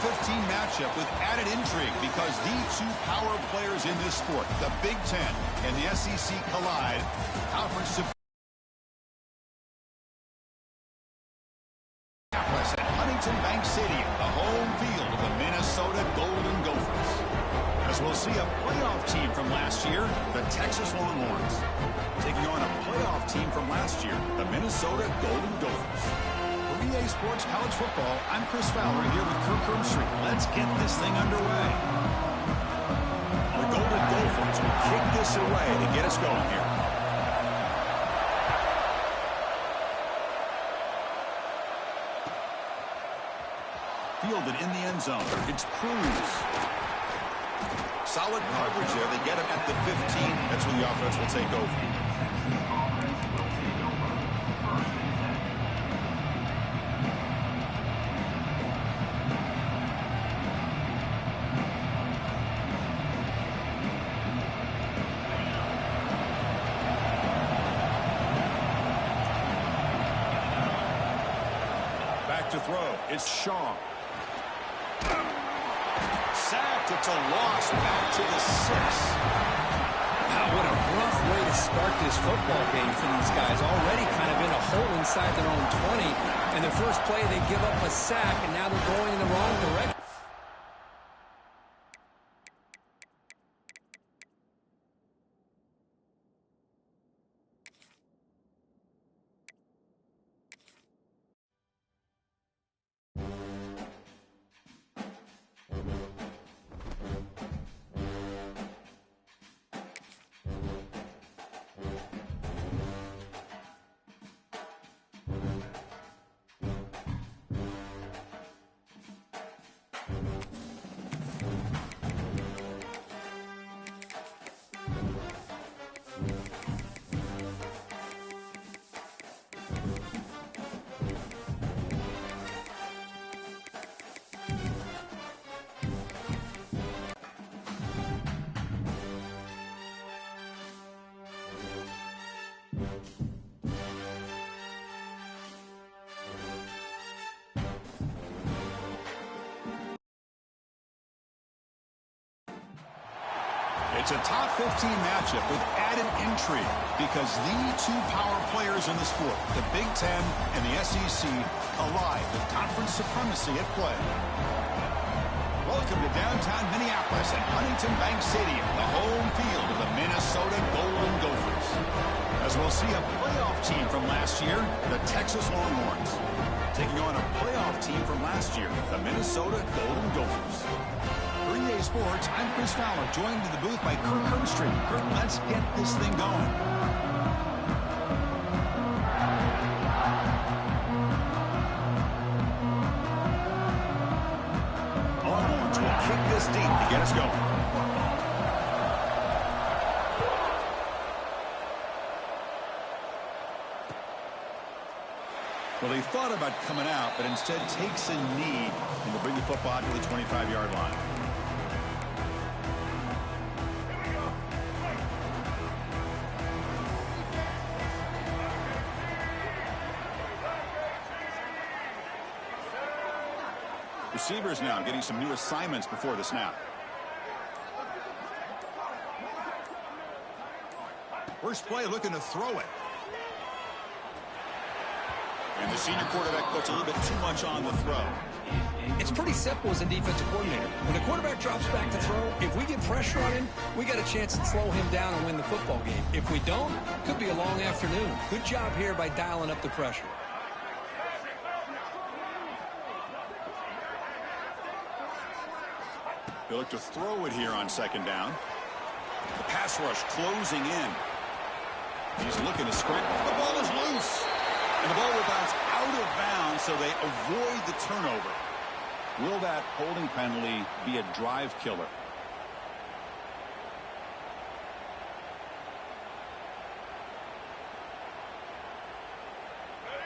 15 matchup with added intrigue because the two power players in this sport, the Big Ten and the SEC, collide. Conference at Huntington Bank Stadium, the home field of the Minnesota Golden Gophers. As we'll see a playoff team from last year, the Texas Longhorns, taking on a playoff team from last year, the Minnesota Golden Gophers. For EA Sports College Football, I'm Chris Fowler here with Kirk Herbstreit. Let's get this thing underway. The Golden Gophers will kick this away to get us going here. Fielded in the end zone. It's Cruz. Solid coverage there. They get him at the 15. That's when the offense will take over. Back to throw. It's Shaw. Sacked. It's a loss back to the 6. Wow, what a rough way to start this football game for these guys. Already kind of in a hole inside their own 20. And the first play, they give up a sack, and now they're going in the wrong direction. It's a top 15 matchup with added intrigue because the two power players in the sport, the Big Ten and the SEC, collide with conference supremacy at play. Welcome to downtown Minneapolis at Huntington Bank Stadium, the home field of the Minnesota Golden Gophers. As we'll see a playoff team from last year, the Texas Longhorns, taking on a playoff team from last year, the Minnesota Golden Gophers. For EA Sports, I'm Chris Fowler, joined in the booth by Kirk Herbstreit. Kirk, let's get this thing going. Longhorns will kick this deep to get us going. Well, he thought about coming out, but instead takes a knee and will bring the football to the 25-yard line. Receivers now getting some new assignments before the snap. First play looking to throw it. And the senior quarterback puts a little bit too much on the throw. It's pretty simple as a defensive coordinator. When the quarterback drops back to throw, if we get pressure on him, we got a chance to slow him down and win the football game. If we don't, it could be a long afternoon. Good job here by dialing up the pressure. They look to throw it here on second down. The pass rush closing in. He's looking to scramble. The ball is loose. And the ball will bounce out of bounds, so they avoid the turnover. Will that holding penalty be a drive killer?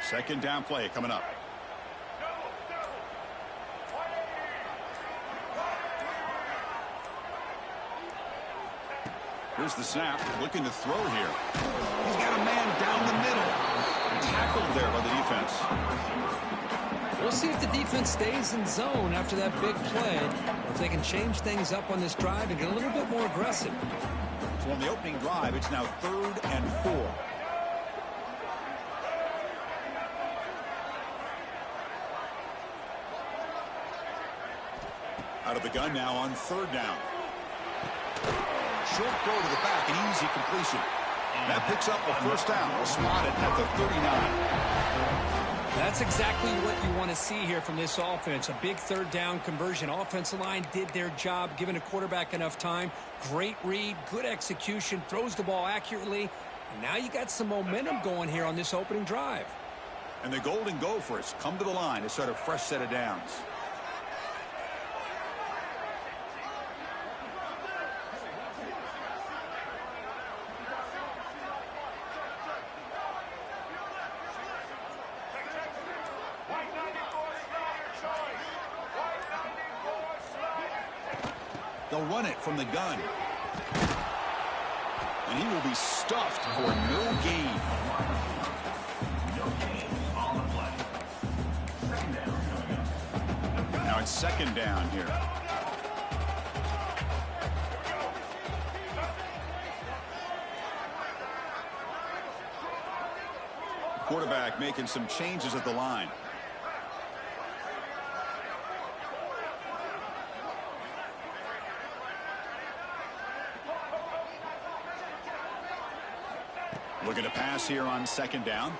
Second down play coming up. Here's the snap, looking to throw here. He's got a man down the middle. Tackled there by the defense. We'll see if the defense stays in zone after that big play, or if they can change things up on this drive and get a little bit more aggressive. So on the opening drive, it's now 3rd and 4. Out of the gun now on 3rd down. Short throw to the back, an easy completion. That picks up a first down. We'll spot it at the 39. That's exactly what you want to see here from this offense. A big 3rd down conversion. Offensive line did their job, giving a quarterback enough time. Great read, good execution, throws the ball accurately. And now you got some momentum going here on this opening drive. And the Golden Gophers come to the line to start a fresh set of downs. They'll run it from the gun. And he will be stuffed for no gain. Now it's 2nd down here. Quarterback making some changes at the line. Looking to pass here on 2nd down.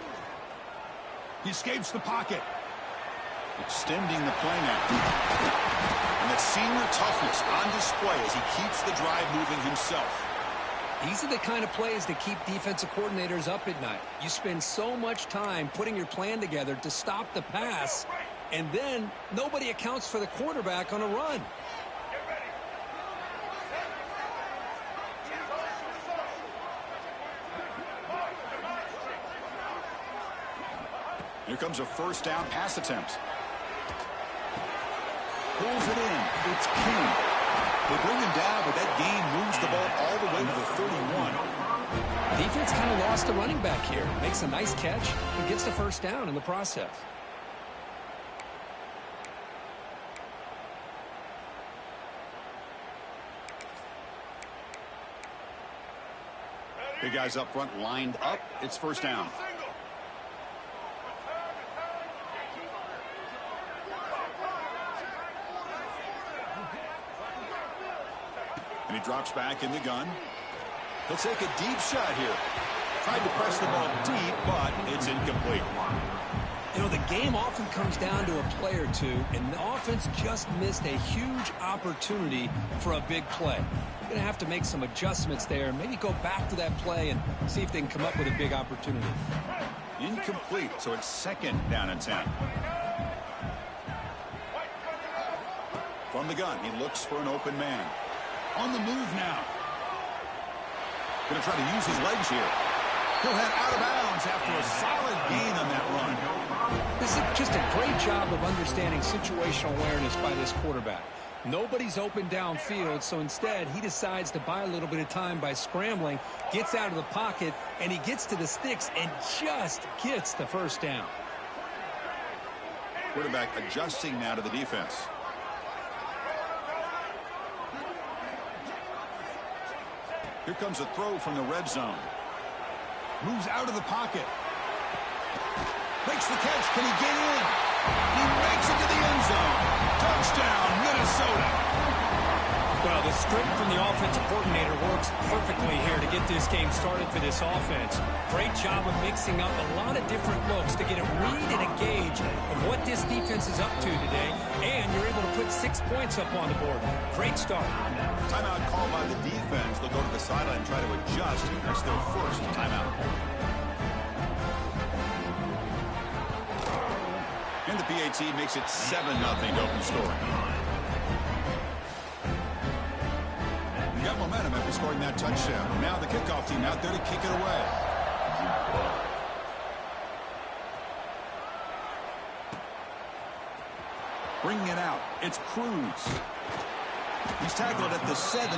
He escapes the pocket. Extending the play now. And that senior toughness on display as he keeps the drive moving himself. These are the kind of plays that keep defensive coordinators up at night. You spend so much time putting your plan together to stop the pass, and then nobody accounts for the quarterback on a run. Here comes a first down pass attempt. Pulls it in. It's King. They bring him down, but that gain moves the ball all the way to the 31. Defense kind of lost a running back here. Makes a nice catch, but gets the first down in the process. Big guys up front lined up. It's first down. And he drops back in the gun. He'll take a deep shot here. Tried to press the ball deep, but it's incomplete. You know, the game often comes down to a play or two, and the offense just missed a huge opportunity for a big play. You're going to have to make some adjustments there, maybe go back to that play and see if they can come up with a big opportunity. Incomplete, so it's 2nd down and 10. From the gun, he looks for an open man. On the move now. Going to try to use his legs here. He'll head out of bounds after a solid gain on that run. This is just a great job of understanding situational awareness by this quarterback. Nobody's open downfield, so instead he decides to buy a little bit of time by scrambling, gets out of the pocket, and he gets to the sticks and just gets the first down. Quarterback adjusting now to the defense. Here comes a throw from the red zone. Moves out of the pocket. Makes the catch. Can he get in? He makes it to the end zone. Touchdown, Minnesota. Well, the script from the offensive coordinator works perfectly here to get this game started for this offense. Great job of mixing up a lot of different looks to get a read and a gauge of what this defense is up to today, and you're able to put 6 points up on the board. Great start. Timeout called by the defense. They'll go to the sideline and try to adjust. That's their first timeout. And the PAT makes it 7-0 to open scoring. We got momentum after scoring that touchdown. Now the kickoff team out there to kick it away. Bringing it out. It's Cruz. He's tackled at the 17,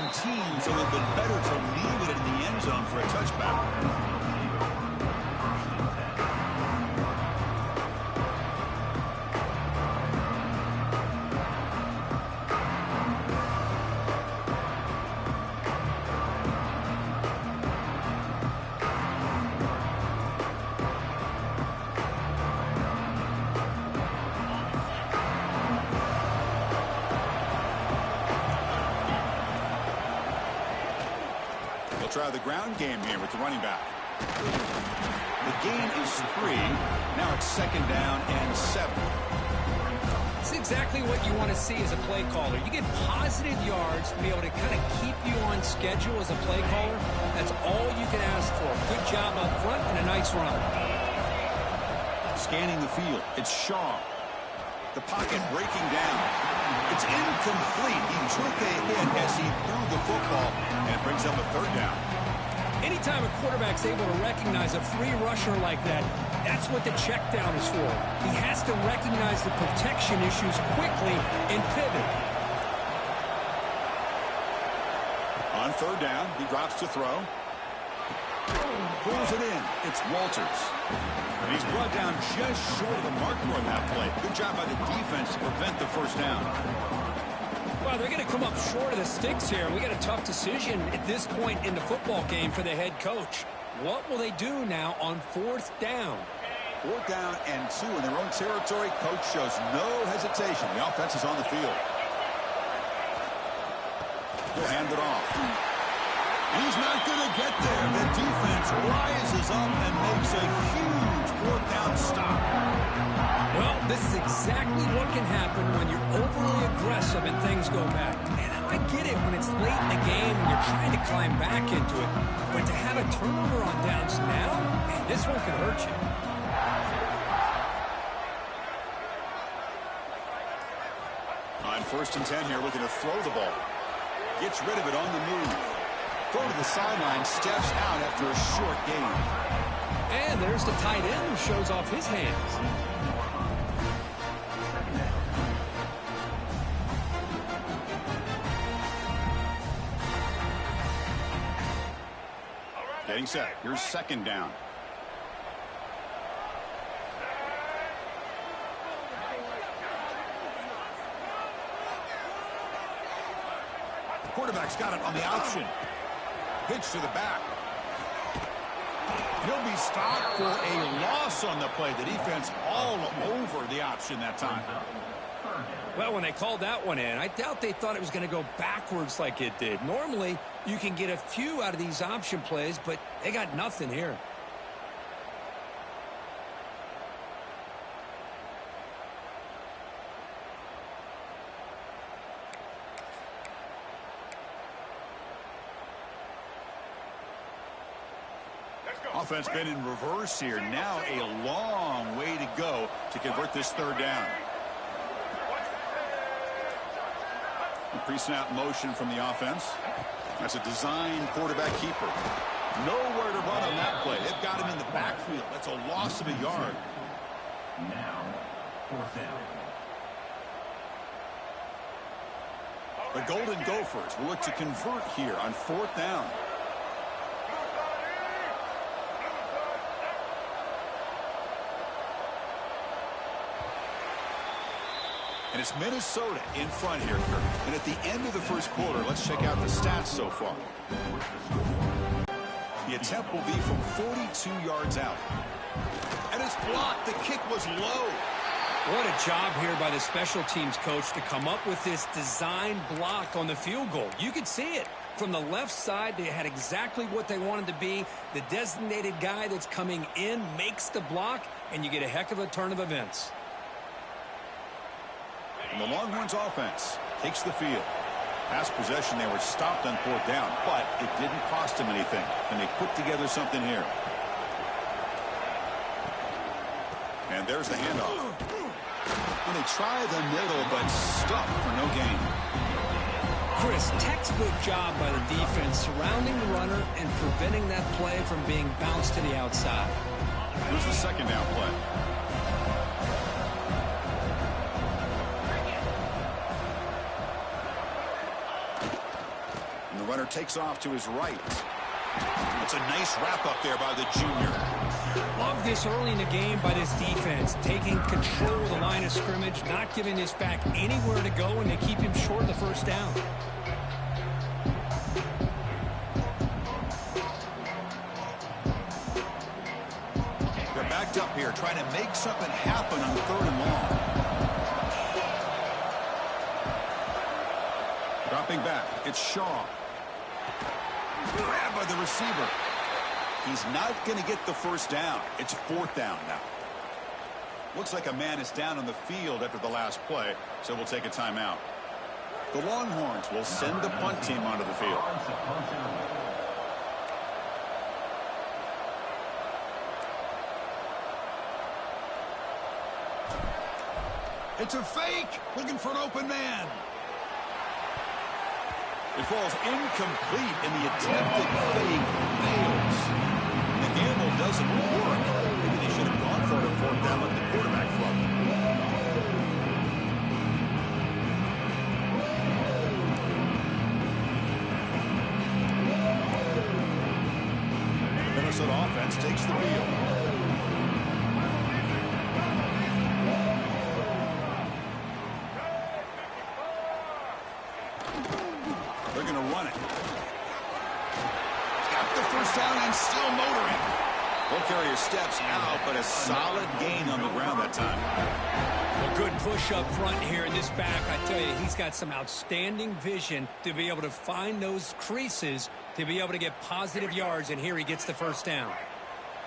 so it would have been better to leave it in the end zone for a touchback. Try the ground game here with the running back. The gain is 3. Now it's 2nd down and 7. It's exactly what you want to see as a play caller. You get positive yards to be able to kind of keep you on schedule as a play caller. That's all you can ask for. Good job up front and a nice run. Scanning the field. It's Shaw. The pocket breaking down. It's incomplete. He took a hit as he threw the football, and it brings up a 3rd down. Anytime a quarterback's able to recognize a free rusher like that, that's what the check down is for. He has to recognize the protection issues quickly and pivot. On 3rd down, he drops to throw. Pulls it in. It's Walters. And he's brought down just short of the marker on that play. Good job by the defense to prevent the 1st down. Well, they're going to come up short of the sticks here. We got a tough decision at this point in the football game for the head coach. What will they do now on 4th down? 4th down and 2 in their own territory. Coach shows no hesitation. The offense is on the field. He'll hand it off. He's not going to get there. The defense rises up and makes a huge 4th down stop. Well, this is exactly what can happen when you're overly aggressive and things go bad. And I get it when it's late in the game and you're trying to climb back into it. But to have a turnover on downs now, man, this one could hurt you. On 1st and 10 here, looking to throw the ball. Gets rid of it on the move. Throw to the sideline, steps out after a short gain. And there's the tight end who shows off his hands. Getting set. Here's 2nd down. Quarterback's got it on the option. Pitch to the back. He'll be stopped for a loss on the play. The defense all over the option that time. Well, when they called that one in, I doubt they thought it was going to go backwards like it did. Normally, you can get a few out of these option plays, but they got nothing here. Offense been in reverse here. Now a long way to go to convert this 3rd down. Pre-snap motion from the offense. That's a design quarterback keeper. Nowhere to run on that play. They've got him in the backfield. That's a loss of a yard. Now, 4th down. The Golden Gophers will look to convert here on 4th down. And it's Minnesota in front here, Kirk. And at the end of the 1st quarter, let's check out the stats so far. The attempt will be from 42 yards out. And it's blocked. The kick was low. What a job here by the special teams coach to come up with this design block on the field goal. You could see it. From the left side, they had exactly what they wanted to be. The designated guy that's coming in makes the block, and you get a heck of a turn of events. And the Longhorns offense takes the field. Past possession, they were stopped on 4th down, but it didn't cost them anything. And they put together something here. And there's the handoff. And they try the middle, but stuffed for no gain. Chris, textbook job by the defense surrounding the runner and preventing that play from being bounced to the outside. Here's the 2nd down play. runner takes off to his right. It's a nice wrap-up there by the junior. Love this early in the game by this defense, taking control of the line of scrimmage, not giving this back anywhere to go, and they keep him short of the first down. They're backed up here, trying to make something happen on 3rd and long. Dropping back, it's Shaw. Grabbed by the receiver. He's not going to get the first down. It's 4th down now. Looks like a man is down on the field after the last play, so we'll take a timeout. The Longhorns will send the punt team onto the field. It's a fake, looking for an open man. It falls incomplete, and the attempted fake fails. The gamble doesn't work. Maybe they should have gone for it on 4th down with the quarterback from. Minnesota offense takes the field. They're going to run it. Got the first down and still motoring. Ball carrier steps out, but a solid gain on the ground that time. A good push up front here in this back. I tell you, he's got some outstanding vision to be able to find those creases, to be able to get positive yards, and here he gets the first down.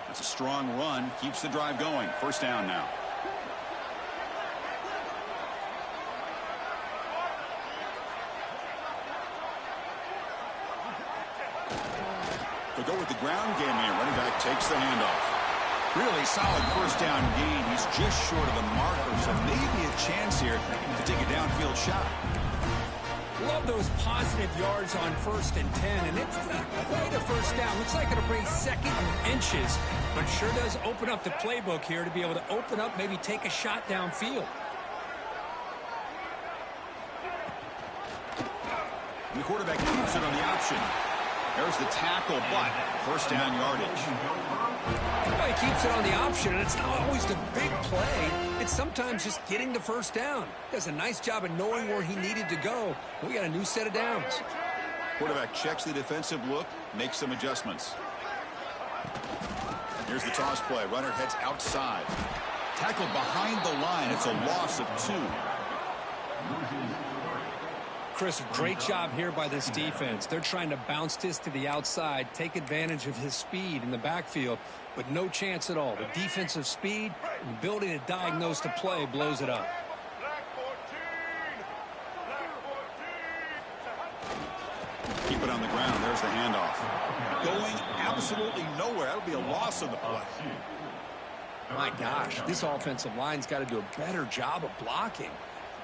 That's a strong run. Keeps the drive going. First down now. They'll go with the ground game here. Running back takes the handoff. Really solid first down gain. He's just short of the marker, so maybe a chance here to take a downfield shot. Love those positive yards on 1st and 10, and it's not quite a first down. Looks like it'll bring 2nd and inches, but sure does open up the playbook here to be able to open up, maybe take a shot downfield. And the quarterback keeps it on the option. There's the tackle, but first down yardage. Well, he keeps it on the option, and it's not always the big play. It's sometimes just getting the first down. Does a nice job of knowing where he needed to go. We got a new set of downs. Quarterback checks the defensive look, makes some adjustments. Here's the toss play. Runner heads outside. Tackled behind the line. It's a loss of 2. Chris, great job here by this defense. They're trying to bounce this to the outside, take advantage of his speed in the backfield, but no chance at all. The defensive speed and the ability to diagnose the play blows it up. Keep it on the ground. There's the handoff. Going absolutely nowhere. That'll be a loss on the play. My gosh, this offensive line's got to do a better job of blocking.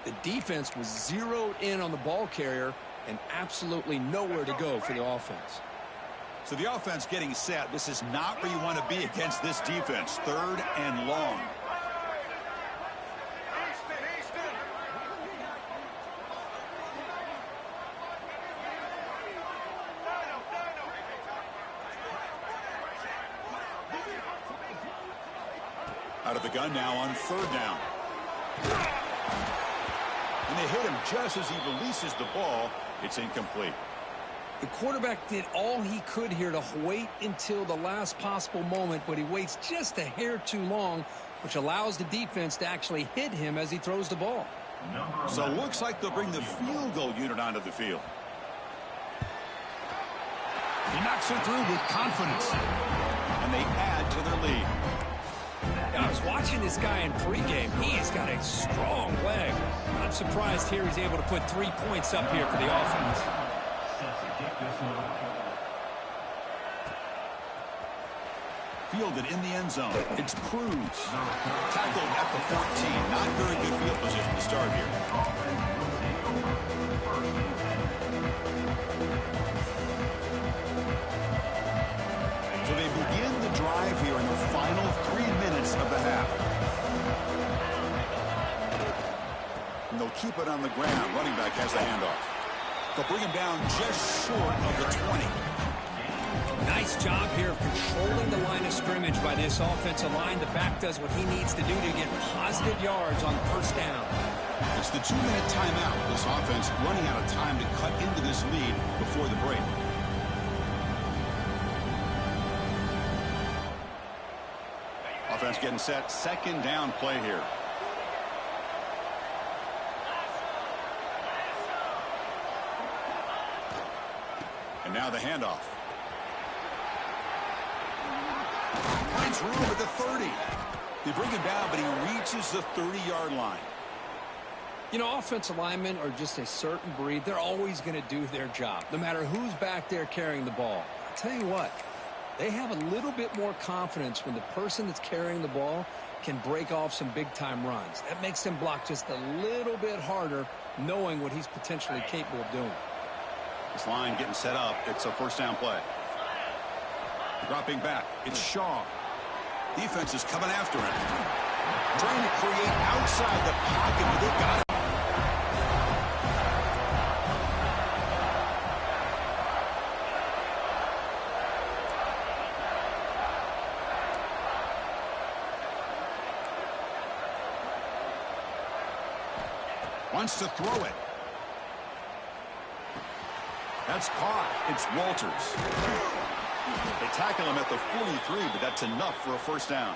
The defense was zeroed in on the ball carrier and absolutely nowhere to go for the offense. So the offense getting set. This is not where you want to be against this defense. 3rd and long. Out of the gun now on 3rd down. And they hit him just as he releases the ball. It's incomplete. The quarterback did all he could here to wait until the last possible moment, but he waits just a hair too long, which allows the defense to actually hit him as he throws the ball. So it looks like they'll bring the field goal unit onto the field. He knocks it through with confidence. And they add to their lead. I was watching this guy in pregame. He has got a strong leg. I'm surprised here he's able to put 3 points up here for the offense. Fielded in the end zone. It's Cruz. Tackled at the 14. Not very good field position to start here. So they begin the drive here in the final 3 minutes of the half. And they'll keep it on the ground. Running back has the handoff. They'll bring him down just short of the 20. Nice job here of controlling the line of scrimmage by this offensive line. The back does what he needs to do to get positive yards on first down. It's the 2-minute timeout. This offense running out of time to cut into this lead before the break. Offense getting set. Second down play here. And now the handoff. Finds room at the 30. They bring him down, but he reaches the 30-yard line. You know, offensive linemen are just a certain breed. They're always going to do their job, no matter who's back there carrying the ball. I'll tell you what, they have a little bit more confidence when the person that's carrying the ball can break off some big-time runs. That makes them block just a little bit harder, knowing what he's potentially capable of doing. This line getting set up. It's a first down play. Dropping back. It's Shaw. Defense is coming after him. Trying to create outside the pocket, but they've got it. Wants to throw it. That's caught. It's Walters. They tackle him at the 43, but that's enough for a first down.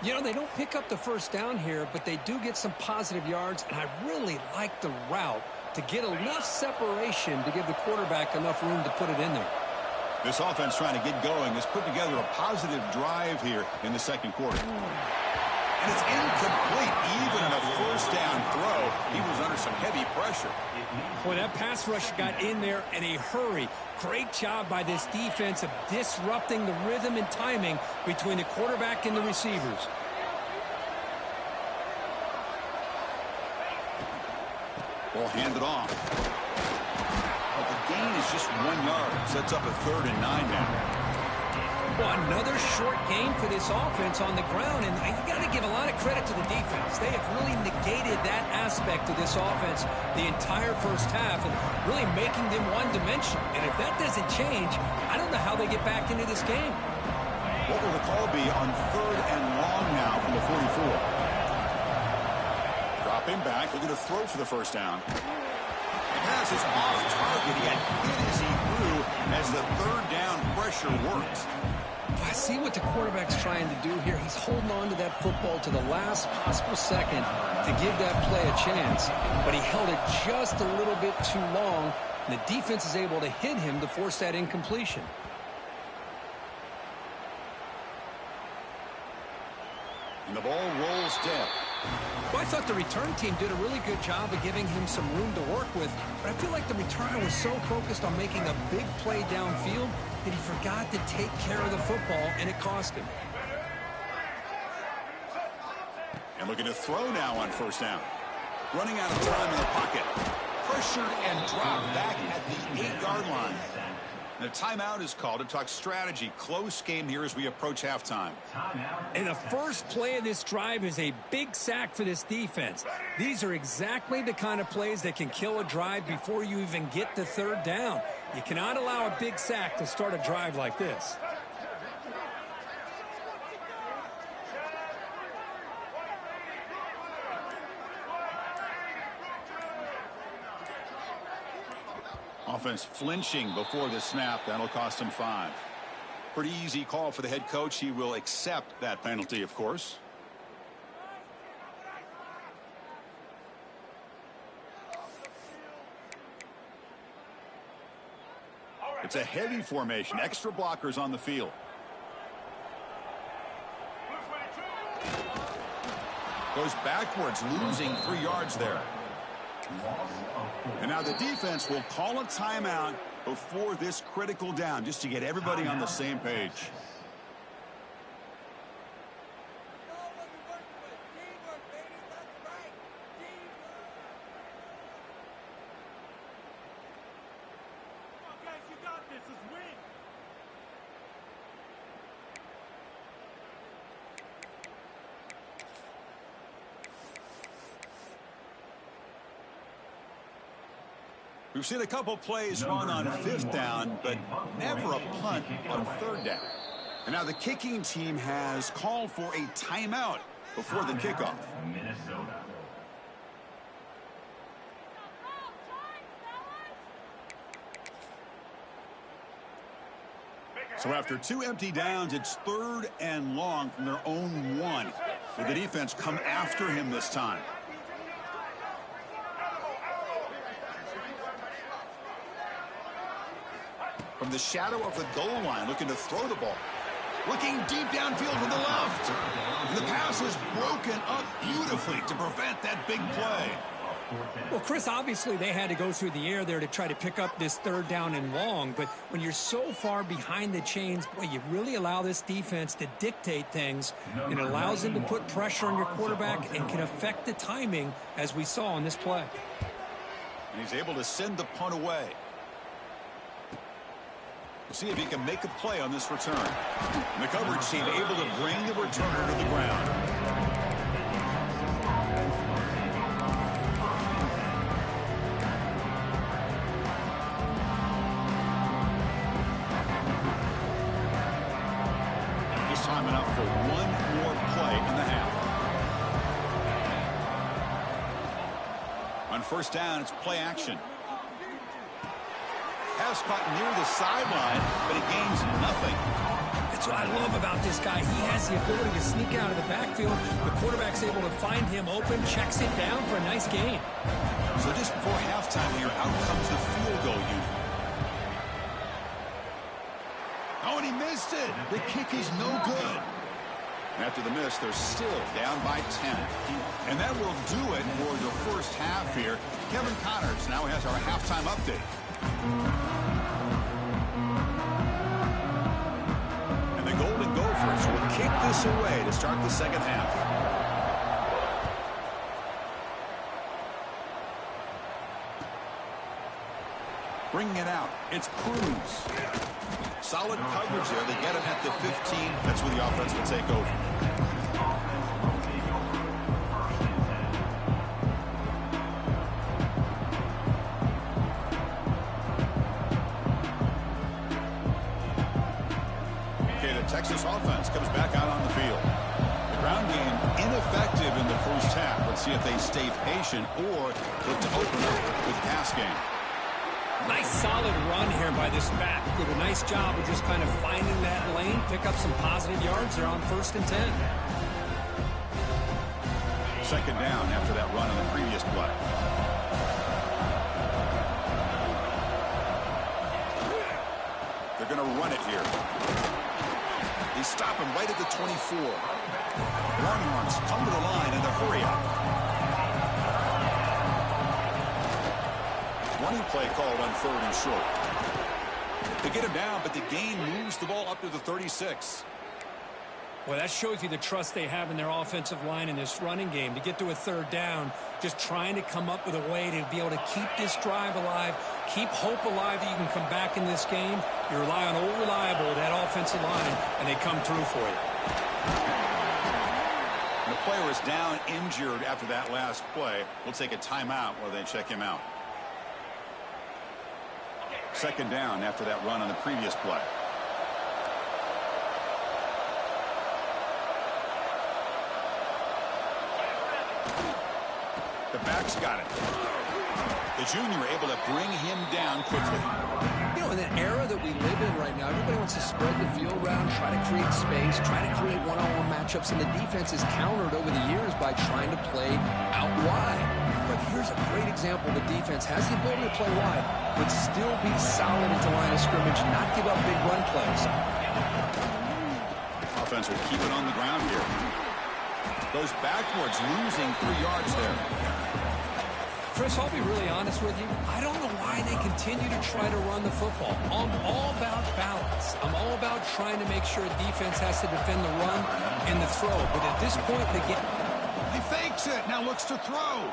You know, they don't pick up the first down here, but they do get some positive yards, and I really like the route to get enough separation to give the quarterback enough room to put it in there. This offense trying to get going has put together a positive drive here in the second quarter. And it's incomplete. Even in a first down throw, he was under some heavy pressure. Boy, that pass rush got in there in a hurry. Great job by this defense of disrupting the rhythm and timing between the quarterback and the receivers. Ball handed off. But the gain is just 1 yard. Sets up a 3rd and 9 now. Well, another short game for this offense on the ground, and you got to give a lot of credit to the defense. They have really negated that aspect of this offense the entire first half and really making them one-dimensional. And if that doesn't change, I don't know how they get back into this game. What will the call be on 3rd and long now from the 44? Dropping back, looking to throw for the first down. The pass is off target. He got hit as he threw as the 3rd down pressure works. I see what the quarterback's trying to do here. He's holding on to that football to the last possible second to give that play a chance, but he held it just a little bit too long, and the defense is able to hit him to force that incompletion. And the ball rolls dead. Well, I thought the return team did a really good job of giving him some room to work with, but I feel like the returner was so focused on making a big play downfield that he forgot to take care of the football, and it cost him. And looking to throw now on first down. Running out of time in the pocket. Pressured and dropped back at the 8-yard line. And a timeout is called to talk strategy. Close game here as we approach halftime. And the first play of this drive is a big sack for this defense. These are exactly the kind of plays that can kill a drive before you even get to 3rd down. You cannot allow a big sack to start a drive like this. Offense flinching before the snap. That'll cost him 5. Pretty easy call for the head coach. He will accept that penalty, of course. It's a heavy formation. Extra blockers on the field. Goes backwards, losing 3 yards there. And now the defense will call a timeout before this critical down, just to get everybody on the same page. We've seen a couple plays run on 5th down, but never a punt on 3rd down. And now the kicking team has called for a timeout before the kickoff. Minnesota. So after 2 empty downs, it's 3rd and long from their own 1. Will the defense come after him this time? From the shadow of the goal line, looking to throw the ball. Looking deep downfield to the left. And the pass is broken up beautifully to prevent that big play. Well, Chris, obviously they had to go through the air there to try to pick up this 3rd down and long. But when you're so far behind the chains, boy, you really allow this defense to dictate things. It allows them to put pressure on your quarterback and can affect the timing, as we saw on this play. And he's able to send the punt away. We'll see if he can make a play on this return. And the coverage team able to bring the returner to the ground. Just time enough for one more play in the half. On 1st down, it's play action. Pass caught near the sideline, but it gains nothing. That's what I love about this guy. He has the ability to sneak out of the backfield. The quarterback's able to find him open, checks it down for a nice gain. So just before halftime here, out comes the field goal unit. Oh, and he missed it. The kick is no good. After the miss, they're still down by 10. And that will do it for the first half here. Kevin Connors now has our halftime update. And the Golden Gophers will kick this away to start the second half. Bringing it out, it's Cruz. Solid coverage there. They get him at the 15. That's where the offense will take over. Texas offense comes back out on the field. The ground game ineffective in the first half. Let's see if they stay patient or look to open up with the pass game. Nice solid run here by this back. Did a nice job of just kind of finding that lane, pick up some positive yards. They're on 1st and 10. 2nd down after that run on the previous play. They're going to run it here. They stop him right at the 24. Longhorns come to the line in the hurry up. Running play called on 3rd and short. They get him down, but the gain moves the ball up to the 36. Well, that shows you the trust they have in their offensive line in this running game. To get to a 3rd down, just trying to come up with a way to be able to keep this drive alive, keep hope alive that you can come back in this game. You rely on Old Reliable, that offensive line, and they come through for you. And the player is down injured after that last play. We'll take a timeout while they check him out. 2nd down after that run on the previous play. The back's got it. The junior able to bring him down quickly. You know, in the era that we live in right now, everybody wants to spread the field around, try to create space, try to create one-on-one matchups, and the defense is countered over the years by trying to play out wide. But here's a great example. The defense has the ability to play wide, but still be solid at the line of scrimmage, not give up big run plays. Offense will keep it on the ground here. Goes backwards, losing 3 yards there. Chris, I'll be really honest with you. I don't know why they continue to try to run the football. I'm all about balance. I'm all about trying to make sure defense has to defend the run and the throw. But at this point, he fakes it, now looks to throw.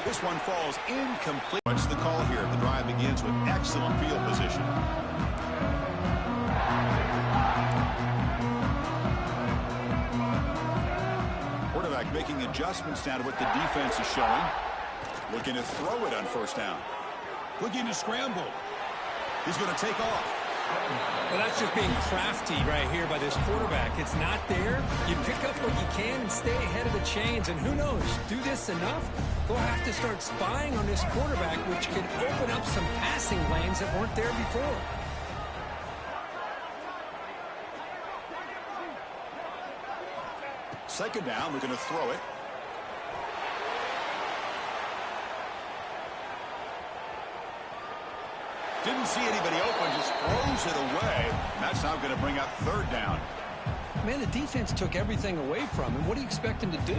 This one falls incomplete. What's the call here? The drive begins with excellent field position. Quarterback making adjustments now to what the defense is showing. Looking to throw it on first down. Looking to scramble. He's going to take off. Well, that's just being crafty right here by this quarterback. It's not there. You pick up what you can and stay ahead of the chains. And who knows, do this enough, they'll have to start spying on this quarterback, which can open up some passing lanes that weren't there before. Second down, we're going to throw it. Didn't see anybody open, just throws it away. And that's now going to bring up third down. Man, the defense took everything away from him. What do you expect him to do?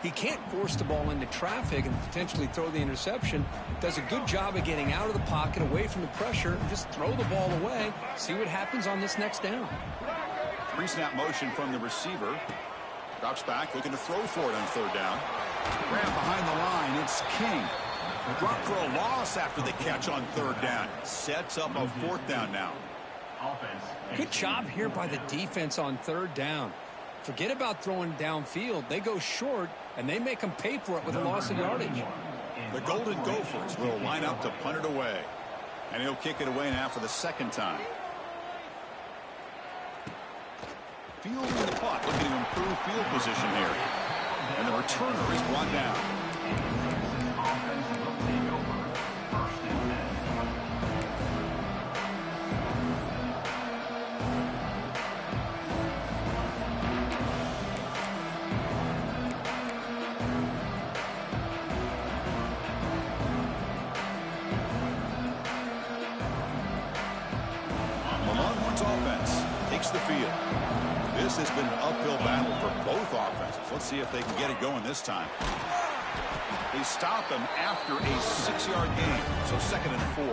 He can't force the ball into traffic and potentially throw the interception. Does a good job of getting out of the pocket, away from the pressure, and just throw the ball away. See what happens on this next down. Pre-snap motion from the receiver. Drops back, looking to throw for it on third down. Grab behind the line, it's King. Drop for a loss after the catch on third down. Sets up a fourth down now. Good job here by the defense on third down. Forget about throwing downfield. They go short, and they make them pay for it with a loss of yardage. The Golden Gophers will line up to punt it away. And he'll kick it away now for the second time. Fielding the punt, looking to improve field position here. And the returner is brought down. The field. This has been an uphill battle for both offenses. Let's see if they can get it going this time. They stop him after a 6-yard gain, so 2nd and 4.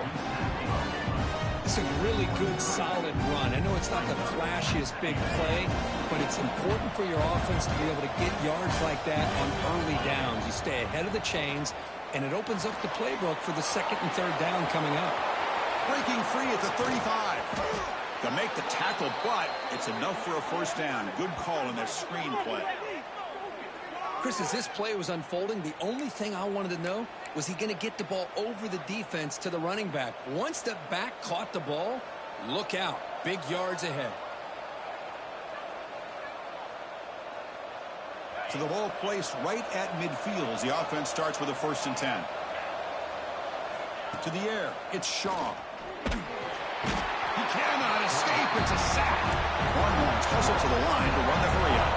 It's a really good, solid run. I know it's not the flashiest big play, but it's important for your offense to be able to get yards like that on early downs. You stay ahead of the chains, and it opens up the playbook for the 2nd and 3rd down coming up. Breaking free at the 35. To make the tackle, but it's enough for a first down. Good call in that screen play. Chris, as this play was unfolding, the only thing I wanted to know was he going to get the ball over the defense to the running back. Once the back caught the ball, look out. Big yards ahead. So the ball placed right at midfield as the offense starts with a 1st and 10. To the air, it's Shaw. He cannot escape. It's a sack. Longhorns hustle to the line to run the hurry up.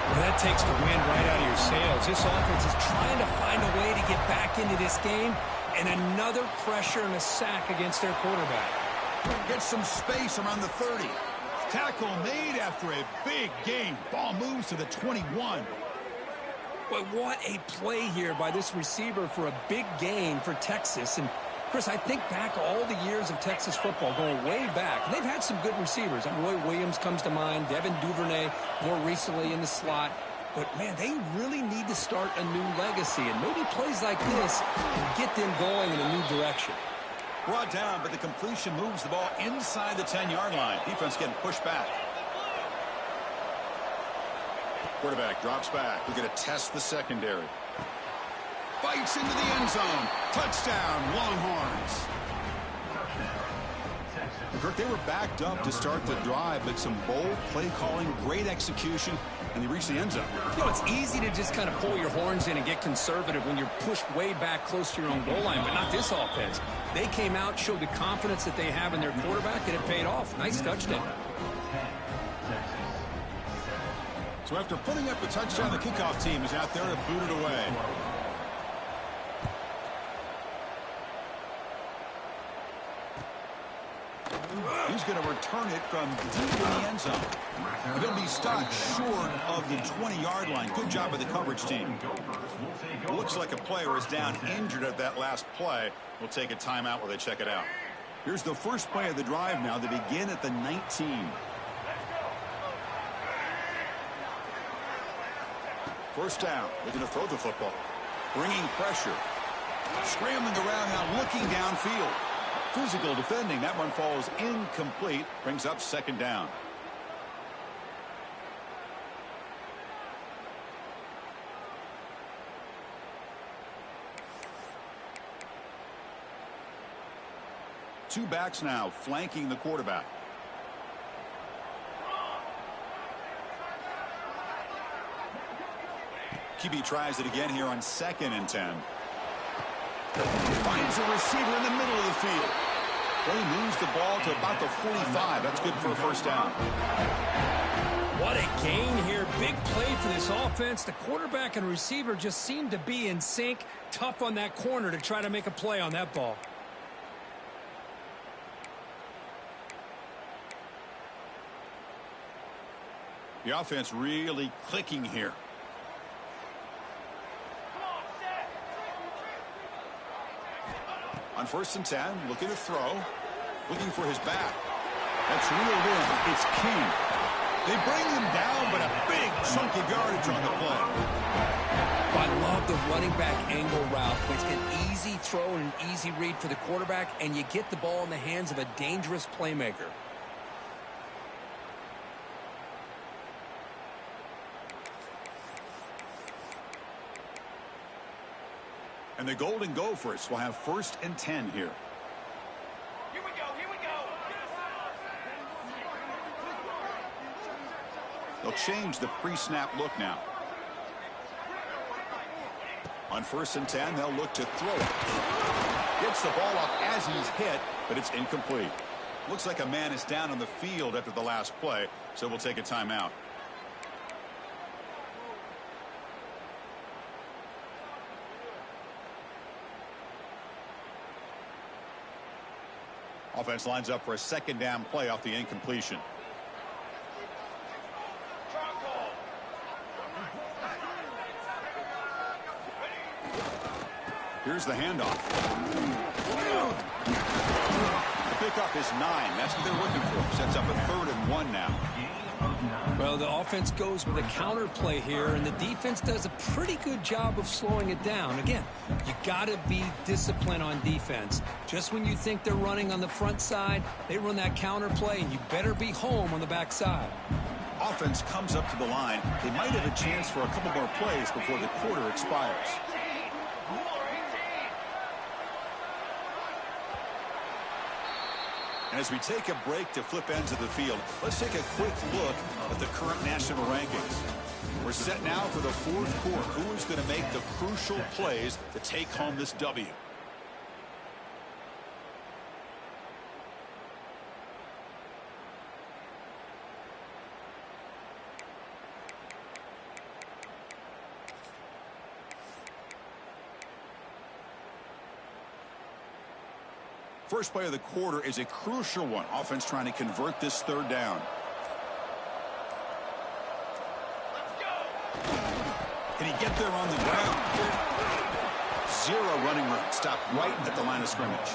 Well, that takes the wind right out of your sails. This offense is trying to find a way to get back into this game, and another pressure and a sack against their quarterback. Get some space around the 30. Tackle made after a big gain. Ball moves to the 21. But what a play here by this receiver for a big gain for Texas. And Chris, I think back all the years of Texas football, going way back. And they've had some good receivers. Roy Williams comes to mind, Devin Duvernay more recently in the slot. But, man, they really need to start a new legacy. And maybe plays like this can get them going in a new direction. Brought down, but the completion moves the ball inside the 10-yard line. Defense getting pushed back. Quarterback drops back. We're going to test the secondary. Fights into the end zone. Touchdown, Longhorns. Kirk, they were backed up to start the drive, but some bold play calling, great execution, and they reached the end zone. You know, it's easy to just kind of pull your horns in and get conservative when you're pushed way back close to your own goal line, but not this offense. They came out, showed the confidence that they have in their quarterback, and it paid off. Nice touchdown. So after putting up the touchdown, the kickoff team is out there to boot it away. He's going to return it from deep in the end zone. He'll be stopped short of the 20-yard line. Good job by the coverage team. Looks like a player is down injured at that last play. We'll take a timeout while they check it out. Here's the first play of the drive now. They begin at the 19. First down. They're going to throw the football. Bringing pressure. Scrambling around now, looking downfield. Physical defending. That one falls incomplete. Brings up second down. two backs now flanking the quarterback. QB tries it again here on 2nd and 10. Finds a receiver in the middle of the field. Play moves the ball to about the 45. That's good for a first down. What a gain here. Big play for this offense. The quarterback and receiver just seem to be in sync. Tough on that corner to try to make a play on that ball. The offense really clicking here. On 1st and 10, looking to throw. Looking for his back. That's reeled in. It's King. They bring him down, but a big chunk of yardage on the play. I love the running back angle route. It's an easy throw and an easy read for the quarterback, and you get the ball in the hands of a dangerous playmaker. And the Golden Gophers will have 1st and 10 here. Here we go, here we go. They'll change the pre-snap look now. On 1st and 10, they'll look to throw it. Gets the ball off as he's hit, but it's incomplete. Looks like a man is down on the field after the last play, so we'll take a timeout. Offense lines up for a 2nd down play off the incompletion. Here's the handoff. The pickup is 9. That's what they're looking for. Sets up a 3rd and 1 now. Well, the offense goes with a counter play here, and the defense does a pretty good job of slowing it down. Again, you got to be disciplined on defense. Just when you think they're running on the front side, they run that counter play, and you better be home on the back side. Offense comes up to the line. They might have a chance for a couple more plays before the quarter expires. And as we take a break to flip ends of the field, let's take a quick look at the current national rankings. We're set now for the 4th quarter. Who is going to make the crucial plays to take home this W? First play of the quarter is a crucial one. Offense trying to convert this 3rd down. Can he get there on the ground? 0 running room. Stopped right at the line of scrimmage.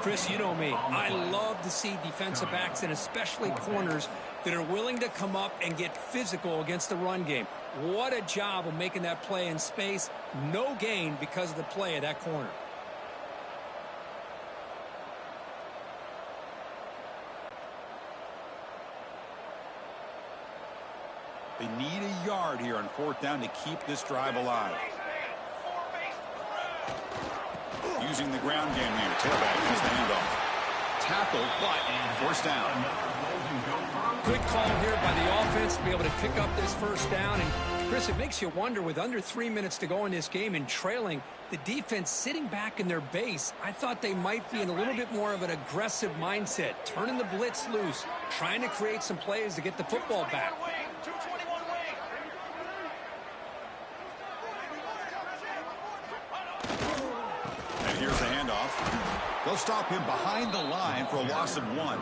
Chris, you know me. I love to see defensive backs and especially corners that are willing to come up and get physical against the run game. What a job of making that play in space. No gain because of the play of that corner. They need a yard here on 4th down to keep this drive alive. Using the ground game here. Tailback is the handoff. Tackled, but 1st down. Good call here by the offense to be able to pick up this 1st down. And, Chris, it makes you wonder, with under 3 minutes to go in this game and trailing, the defense sitting back in their base, I thought they might be in a little bit more of an aggressive mindset, turning the blitz loose, trying to create some plays to get the football back. And here's the handoff. They'll stop him behind the line for a loss of 1.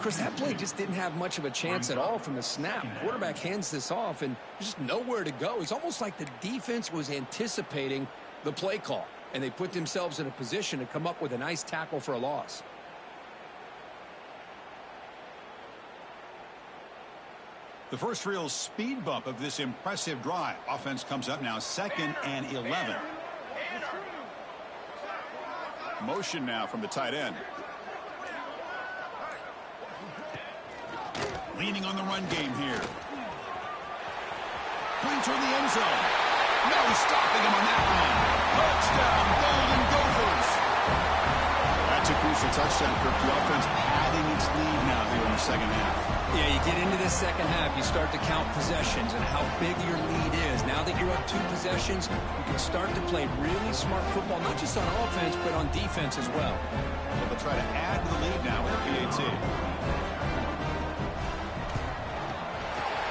Chris, that play just didn't have much of a chance at all from the snap. Quarterback hands this off, and there's just nowhere to go. It's almost like the defense was anticipating the play call, and they put themselves in a position to come up with a nice tackle for a loss. The first real speed bump of this impressive drive. Offense comes up now 2nd and 11. Motion now from the tight end. Leaning on the run game here. Going toward the end zone. No stopping him on that one. Touchdown, Golden Gophers. partial touchdown, Kirk. The offense padding its lead now here in the second half. Yeah, you get into this second half, you start to count possessions and how big your lead is. Now that you're up 2 possessions, you can start to play really smart football, not just on offense, but on defense as well. But they'll try to add to the lead now with a PAT.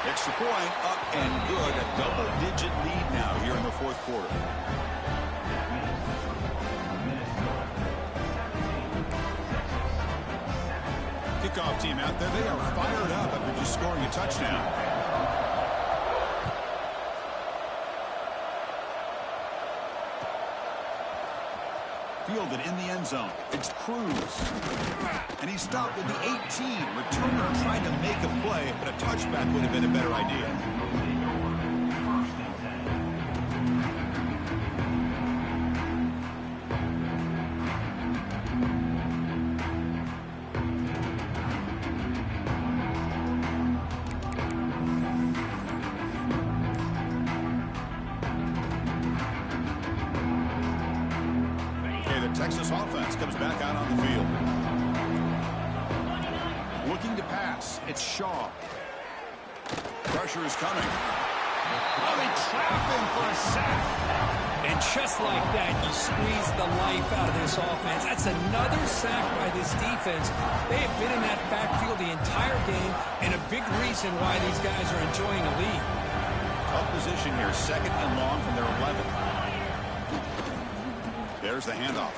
Extra point, up and good. A double-digit lead now here in the fourth quarter. Kickoff team out there. They are fired up after just scoring a touchdown. Fielded in the end zone. It's Cruz. And he stopped at the 18. Returner trying to make a play, but a touchback would have been a better idea. Texas offense comes back out on the field. Looking to pass. It's Shaw. Pressure is coming. Oh, they trap him for a sack. And just like that, you squeeze the life out of this offense. That's another sack by this defense. They have been in that backfield the entire game, and a big reason why these guys are enjoying a lead. Tough position here. Second and long from their 11. There's the handoff.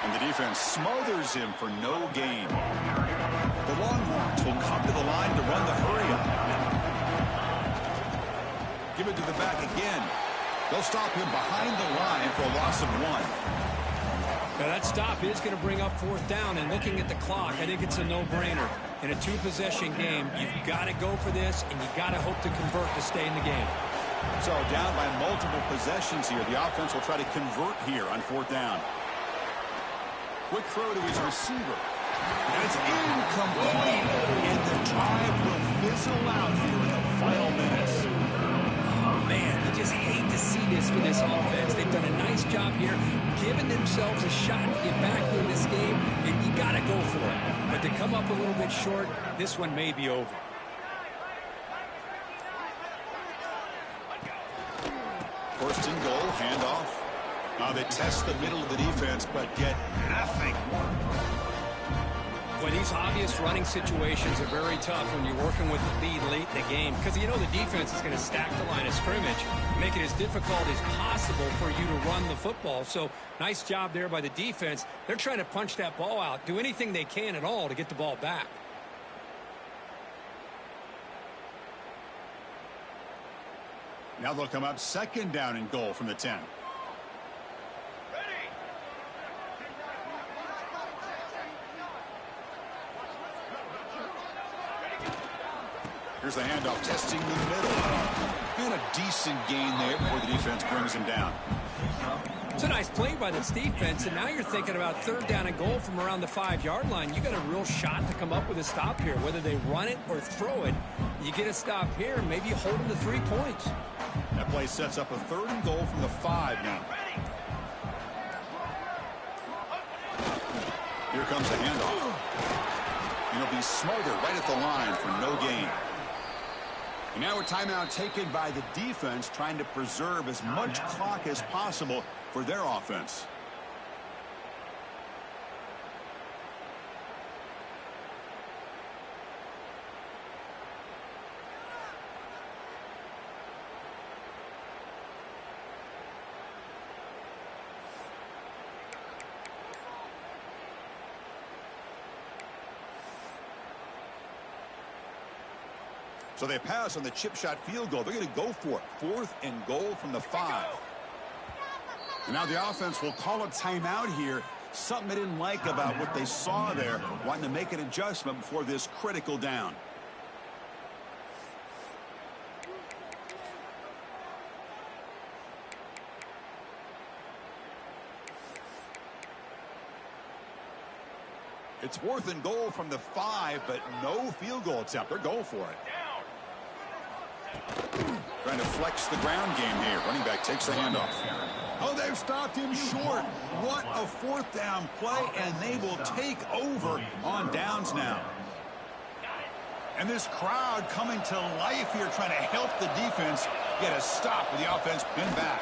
And the defense smothers him for no gain. The Longhorns will come to the line to run the hurry-up. Give it to the back again. They'll stop him behind the line for a loss of 1. Now that stop is going to bring up 4th down, and looking at the clock, I think it's a no-brainer. In a 2-possession game, you've got to go for this, and you've got to hope to convert to stay in the game. So down by multiple possessions here. The offense will try to convert here on 4th down. Quick throw to his receiver. And it's incomplete. And the drive will fizzle out here in the final minutes. Oh, man, you just hate to see this for this offense. They've done a nice job here, giving themselves a shot to get back in this game, and you got to go for it. But to come up a little bit short, this one may be over. First and goal, handoff. Now they test the middle of the defense, but get nothing. Well, these obvious running situations are very tough when you're working with the lead late in the game, because you know the defense is going to stack the line of scrimmage, make it as difficult as possible for you to run the football. So nice job there by the defense. They're trying to punch that ball out, do anything they can at all to get the ball back. Now they'll come up second down and goal from the 10. Here's the handoff, testing the middle. And a decent gain there before the defense brings him down. It's a nice play by this defense, and now you're thinking about 3rd down and goal from around the 5-yard line. You got a real shot to come up with a stop here. Whether they run it or throw it, you get a stop here, maybe you hold them to 3 points. That play sets up a 3rd and goal from the 5 now. Here comes the handoff. And it'll be smothered right at the line for no gain. And now a timeout taken by the defense, trying to preserve as much clock as possible for their offense. So they pass on the chip shot field goal. They're going to go for it. 4th and goal from the 5. And now the offense will call a timeout here. Something they didn't like about what they saw there. Wanting to make an adjustment before this critical down. It's 4th and goal from the 5, but no field goal attempt. They're going for it. Trying to flex the ground game here. Running back takes the handoff. Oh, they've stopped him short. What a fourth down play, and they will take over on downs now. And this crowd coming to life here, trying to help the defense get a stop with the offense pinned back.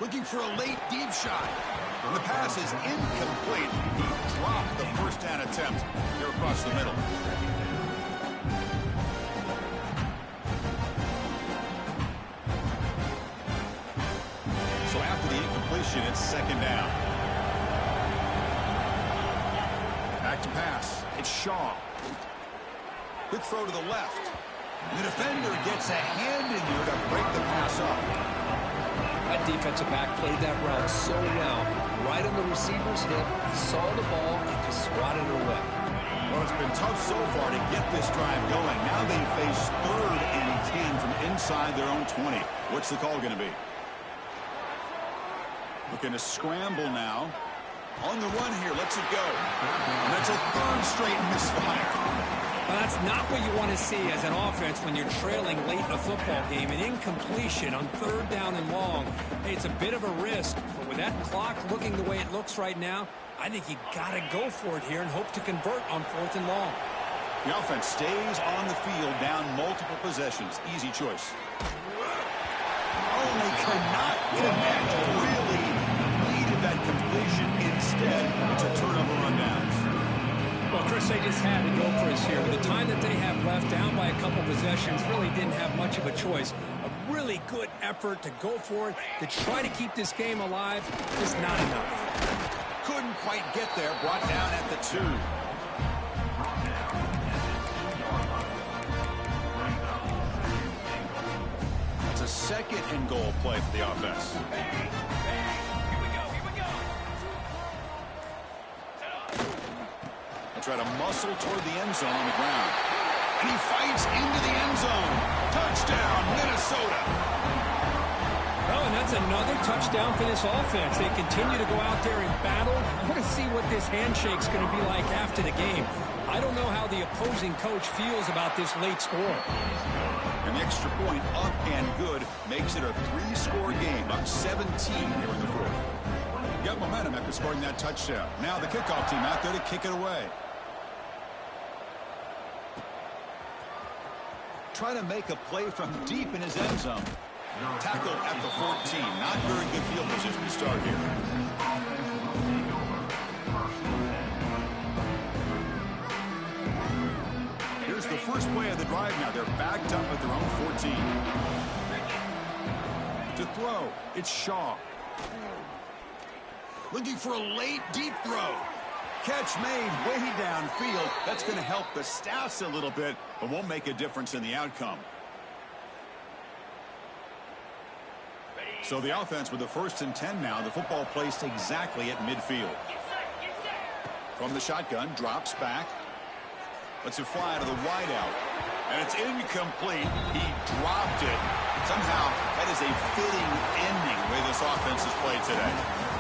Looking for a late deep shot. And the pass is incomplete. He dropped the first down attempt here across the middle. So after the incompletion, it's second down. Back to pass. It's Shaw. Quick throw to the left. And the defender gets a hand in there to break the pass up. That defensive back played that route so well. Right on the receiver's hip, he saw the ball and just swatted it away. Well, it's been tough so far to get this drive going. Now they face 3rd and 10 from inside their own 20. What's the call going to be? Looking to scramble now. On the run here, lets it go. And that's a 3rd straight misfire. Well, that's not what you want to see as an offense when you're trailing late in a football game. An incompletion on 3rd down and long. Hey, it's a bit of a risk, but with that clock looking the way it looks right now, I think you got to go for it here and hope to convert on 4th and long. The offense stays on the field down multiple possessions. Easy choice. Oh, they cannot connect. Really needed that completion. Instead, it's a turnover on downs. Well, Chris, they just had to go for us here. With the time that they have left, down by a couple possessions, really didn't have much of a choice. A really good effort to go for it, to try to keep this game alive, just not enough. Couldn't quite get there, brought down at the 2. That's a 2nd and goal play for the offense. Try to muscle toward the end zone on the ground. And he fights into the end zone. Touchdown, Minnesota. Oh, and that's another touchdown for this offense. They continue to go out there and battle. I want to see what this handshake's going to be like after the game. I don't know how the opposing coach feels about this late score. And the extra point up and good makes it a 3-score game, up 17 here in the 4th. Got momentum after scoring that touchdown. Now the kickoff team out there to kick it away. Try to make a play from deep in his end zone. Tackled at the 14. Not very good field position to start here. Here's the first play of the drive now. They're backed up at their own 14. To throw, it's Shaw. Looking for a late deep throw. Catch made way downfield. That's going to help the Stats a little bit, but won't make a difference in the outcome. So the offense with the 1st and 10 now. The football placed exactly at midfield. From the shotgun, drops back. Lets it fly to the wideout. And it's incomplete. He dropped it. Somehow, that is a fitting ending the way this offense has played today.